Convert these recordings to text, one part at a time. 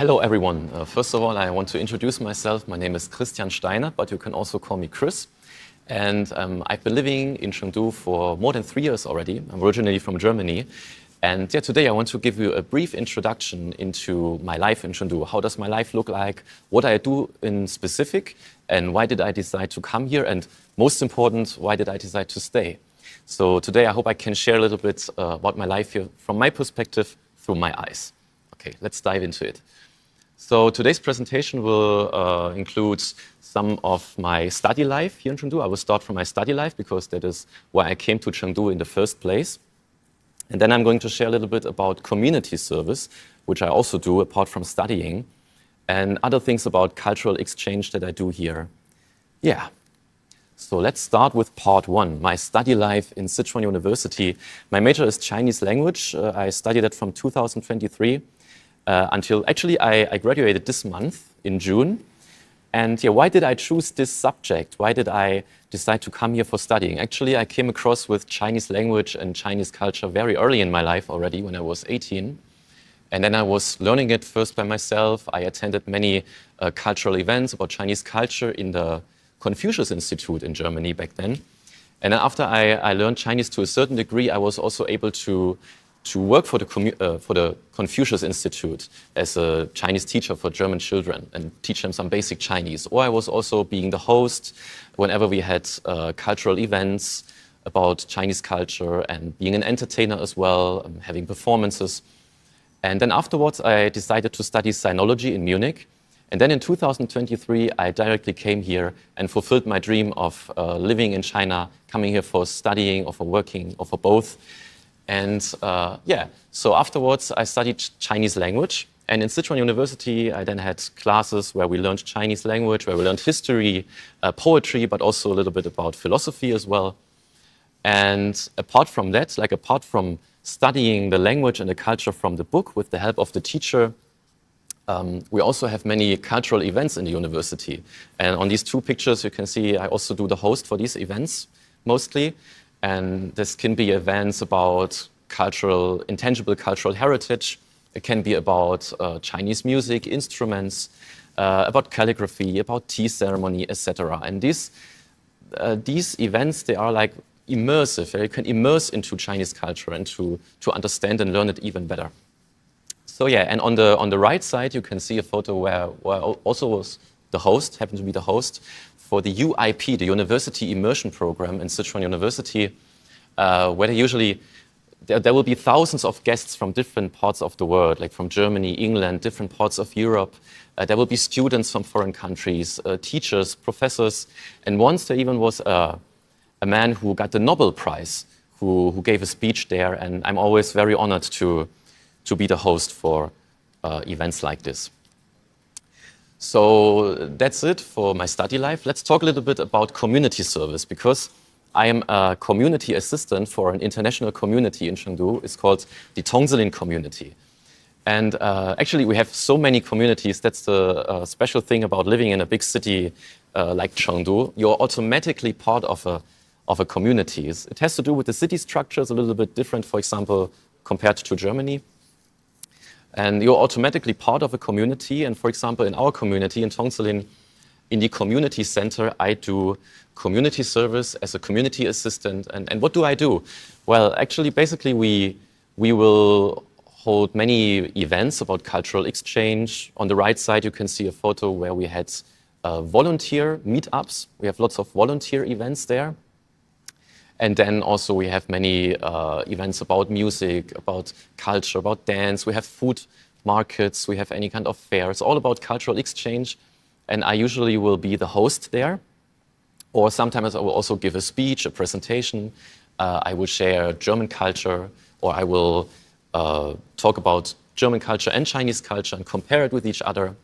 Hello, everyone. First of all, I want to introduce myself. My name is Christian Steinert, but you can also call me Chris. And I've been living in Chengdu for more than 3 years already. I'm originally from Germany. And today I want to give you a brief introduction into my life in Chengdu. How does my life look like? What I do in specific? And why did I decide to come here? And most important, why did I decide to stay? So today I hope I can share a little bit about my life here from my perspective through my eyes. Okay, let's dive into it. So today's presentation will include some of my study life here in Chengdu. I will start from my study life because that is why I came to Chengdu in the first place. And then I'm going to share a little bit about community service, which I also do apart from studying, and other things about cultural exchange that I do here. Yeah. So let's start with part one, my study life in Sichuan University. My major is Chinese language. I studied that from 2023 until actually I graduated this month in June. And yeah, why did I choose this subject? Why did I decide to come here for studying? Actually, I came across with Chinese language and Chinese culture very early in my life already when I was 18. And then I was learning it first by myself. I attended many cultural events about Chinese culture in the Confucius Institute in Germany back then. And then after I learned Chinese to a certain degree, I was also able to work for the Confucius Institute as a Chinese teacher for German children and teach them some basic Chinese. Or I was also being the host whenever we had cultural events about Chinese culture and being an entertainer as well, having performances. And then afterwards, I decided to study sinology in Munich. And then in 2023, I directly came here and fulfilled my dream of living in China, coming here for studying or for working or for both. And so afterwards I studied Chinese language. And in Sichuan University, I then had classes where we learned Chinese language, where we learned history, poetry, but also a little bit about philosophy as well. And apart from that, apart from studying the language and the culture from the book with the help of the teacher, we also have many cultural events in the university. And on these two pictures, you can see I also do the host for these events mostly. And this can be events about intangible cultural heritage. It can be about Chinese music, instruments, about calligraphy, about tea ceremony, etc. And these events, they are like immersive. You can immerse into Chinese culture and to understand and learn it even better. So yeah, and on the right side, you can see a photo where I also was the host, happened to be the host for the UIP, the University Immersion Program in Sichuan University, where there will be thousands of guests from different parts of the world, like from Germany, England, different parts of Europe. There will be students from foreign countries, teachers, professors, and once there even was a man who got the Nobel Prize, who gave a speech there, and I'm always very honored to be the host for events like this. So that's it for my study life. Let's talk a little bit about community service, because I am a community assistant for an international community in Chengdu. It's called the Tongzilin community. And actually, we have so many communities. That's the special thing about living in a big city like Chengdu. You're automatically part of a community. It has to do with the city structures, a little bit different, for example, compared to Germany. And you're automatically part of a community. And for example, in our community in Tongzilin, in the community center, I do community service as a community assistant. And what do I do? Well, actually, basically, we will hold many events about cultural exchange. On the right side, you can see a photo where we had volunteer meetups. We have lots of volunteer events there. And then also we have many events about music, about culture, about dance. We have food markets, we have any kind of fair. It's all about cultural exchange. And I usually will be the host there. Or sometimes I will also give a speech, a presentation. I will share German culture, or I will talk about German culture and Chinese culture and compare it with each other,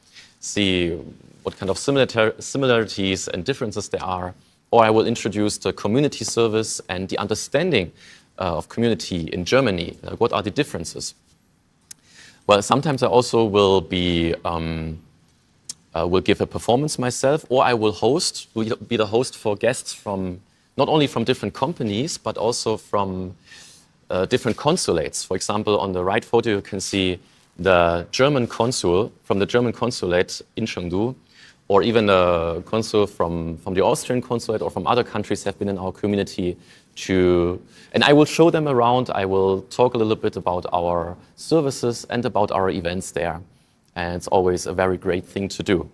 see what kind of similarities and differences there are. Or I will introduce the community service and the understanding of community in Germany. What are the differences? Well, sometimes I also will give a performance myself, or I will be the host for guests from not only from different companies, but also from different consulates. For example, on the right photo, you can see the German consul from the German consulate in Chengdu, or even the consul from the Austrian consulate or from other countries have been in our community and I will show them around. I will talk a little bit about our services and about our events there. And it's always a very great thing to do.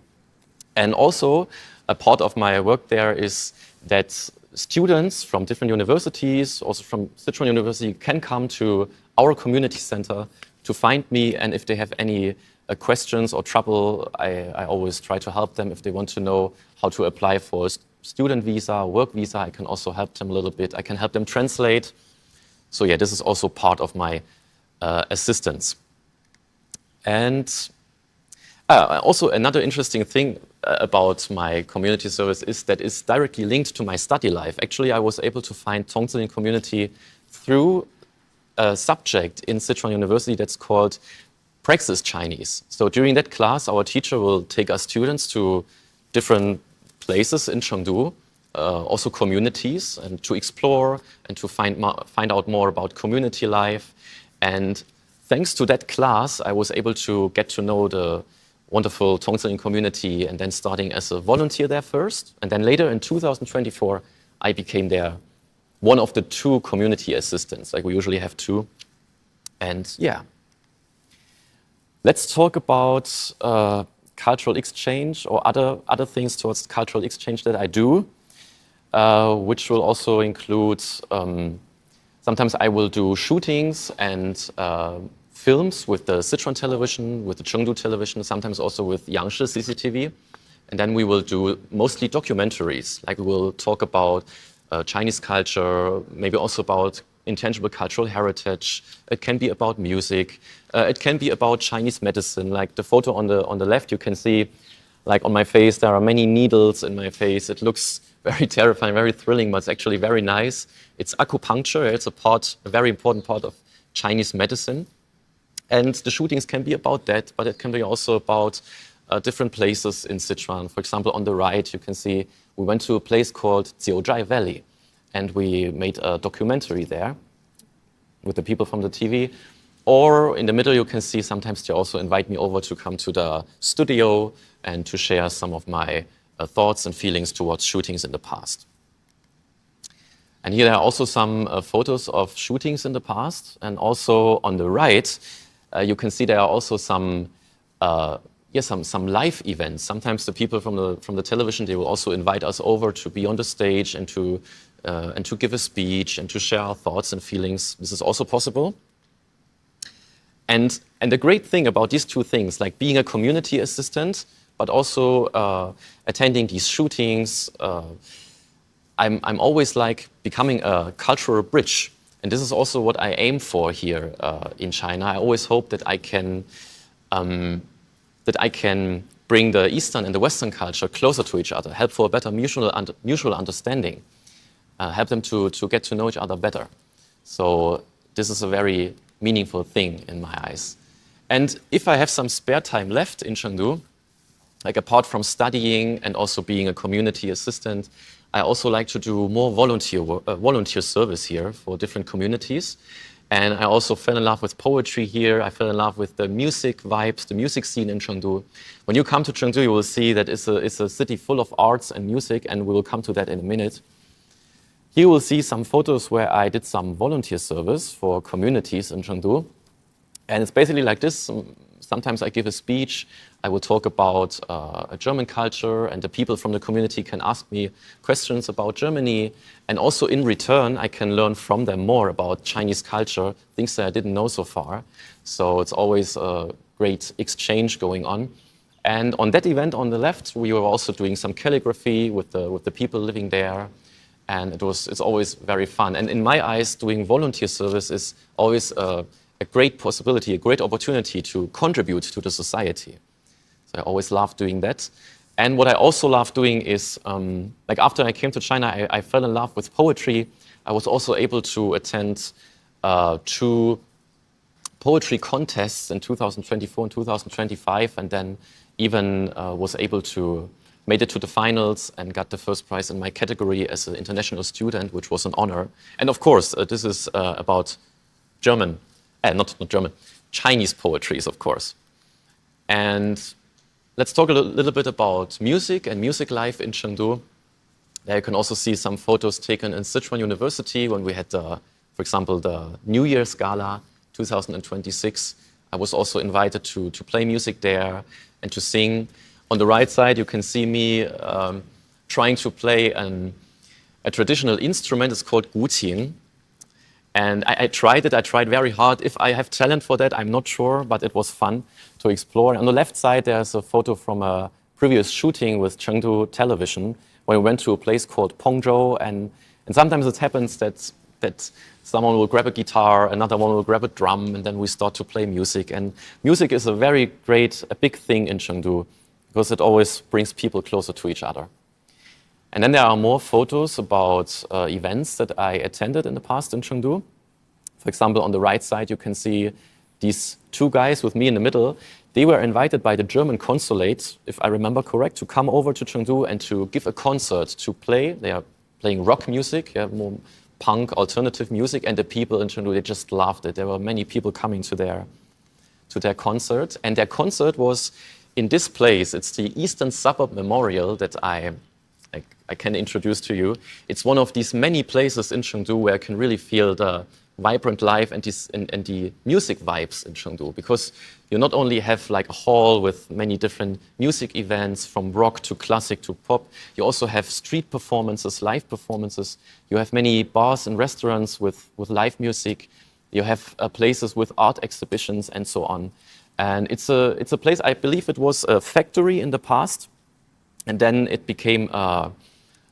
And also, a part of my work there is that students from different universities, also from Sichuan University, can come to our community center to find me, and if they have any questions or trouble, I always try to help them. If they want to know how to apply for a student visa, work visa, I can also help them a little bit. I can help them translate. So yeah, this is also part of my assistance. And also another interesting thing about my community service is that it's directly linked to my study life. Actually, I was able to find Tongzilin community through a subject in Sichuan University that's called Praxis Chinese. So during that class, our teacher will take us students to different places in Chengdu, also communities, and to explore and to find out more about community life. And thanks to that class, I was able to get to know the wonderful Tongzilin community, and then starting as a volunteer there first. And then later in 2024, I became one of the 2 community assistants. Like we usually have 2. And yeah. Let's talk about cultural exchange or other things towards cultural exchange that I do, which will also include, sometimes I will do shootings and films with the Sichuan television, with the Chengdu television, sometimes also with Yangshi CCTV. And then we will do mostly documentaries, like we will talk about Chinese culture, maybe also about intangible cultural heritage. It can be about music. It can be about Chinese medicine. Like the photo on the left, you can see, like on my face, there are many needles in my face. It looks very terrifying, very thrilling, but it's actually very nice. It's acupuncture. It's a very important part of Chinese medicine. And the shootings can be about that, but it can be also about different places in Sichuan. For example, on the right, you can see we went to a place called Jiuzhai Valley, and we made a documentary there with the people from the TV. Or in the middle, you can see sometimes they also invite me over to come to the studio and to share some of my thoughts and feelings towards shootings in the past. And here there are also some photos of shootings in the past. And also on the right, you can see there are also some live events. Sometimes the people from the television, they will also invite us over to be on the stage and to give a speech and to share our thoughts and feelings. This is also possible. And the great thing about these 2 things, like being a community assistant, but also attending these shootings, I'm always like becoming a cultural bridge. And this is also what I aim for here in China. I always hope that I can bring the Eastern and the Western culture closer to each other, help for a better mutual understanding, help them to get to know each other better. So this is a very meaningful thing in my eyes. And if I have some spare time left in Chengdu, like apart from studying and also being a community assistant, I also like to do more volunteer service here for different communities. And I also fell in love with poetry here. I fell in love with the music vibes, the music scene in Chengdu. When you come to Chengdu, you will see that it's a city full of arts and music, and we will come to that in a minute. Here you will see some photos where I did some volunteer service for communities in Chengdu. And it's basically like this. Sometimes I give a speech. I will talk about a German culture, and the people from the community can ask me questions about Germany. And also in return, I can learn from them more about Chinese culture, things that I didn't know so far. So it's always a great exchange going on. And on that event on the left, we were also doing some calligraphy with the people living there. And it's always very fun. And in my eyes, doing volunteer service is always a great possibility, a great opportunity to contribute to the society. So I always love doing that. And what I also love doing is, like after I came to China, I fell in love with poetry. I was also able to attend 2 poetry contests in 2024 and 2025, and then even was able to made it to the finals and got the first prize in my category as an international student, which was an honor. And of course, this is about German, not German, Chinese poetries, of course. And let's talk a little bit about music and music life in Chengdu. There you can also see some photos taken in Sichuan University when we had, for example, the New Year's Gala 2026. I was also invited to play music there and to sing. On the right side, you can see me trying to play a traditional instrument. It's called guqin. And I tried it. I tried very hard. If I have talent for that, I'm not sure, but it was fun to explore. On the left side, there's a photo from a previous shooting with Chengdu Television, where we went to a place called Pengzhou. And sometimes it happens that someone will grab a guitar, another one will grab a drum, and then we start to play music. And music is a big thing in Chengdu, because it always brings people closer to each other. And then there are more photos about events that I attended in the past in Chengdu. For example, on the right side, you can see these two guys with me in the middle. They were invited by the German consulate, if I remember correct, to come over to Chengdu and to give a concert, to play. They are playing rock music, more punk, alternative music, and the people in Chengdu, they just loved it. There were many people coming to their concert. And their concert was in this place. It's the Eastern Suburb Memorial that I can introduce to you. It's one of these many places in Chengdu where I can really feel the vibrant life and the music vibes in Chengdu, because you not only have like a hall with many different music events from rock to classic to pop, you also have street performances, live performances. You have many bars and restaurants with live music. You have places with art exhibitions and so on. And it's a place, I believe it was a factory in the past, and then it became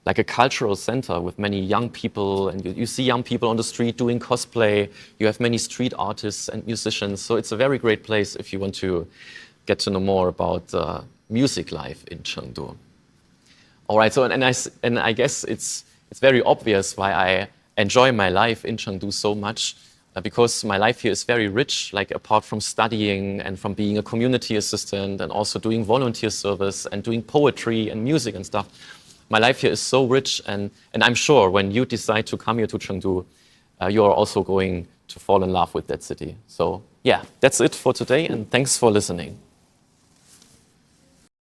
like a cultural center with many young people, and you see young people on the street doing cosplay. You have many street artists and musicians. So it's a very great place if you want to get to know more about music life in Chengdu. All right, so and I guess it's very obvious why I enjoy my life in Chengdu so much, because my life here is very rich, like apart from studying and from being a community assistant and also doing volunteer service and doing poetry and music and stuff. My life here is so rich, and I'm sure when you decide to come here to Chengdu, you are also going to fall in love with that city. So yeah, that's it for today, and thanks for listening.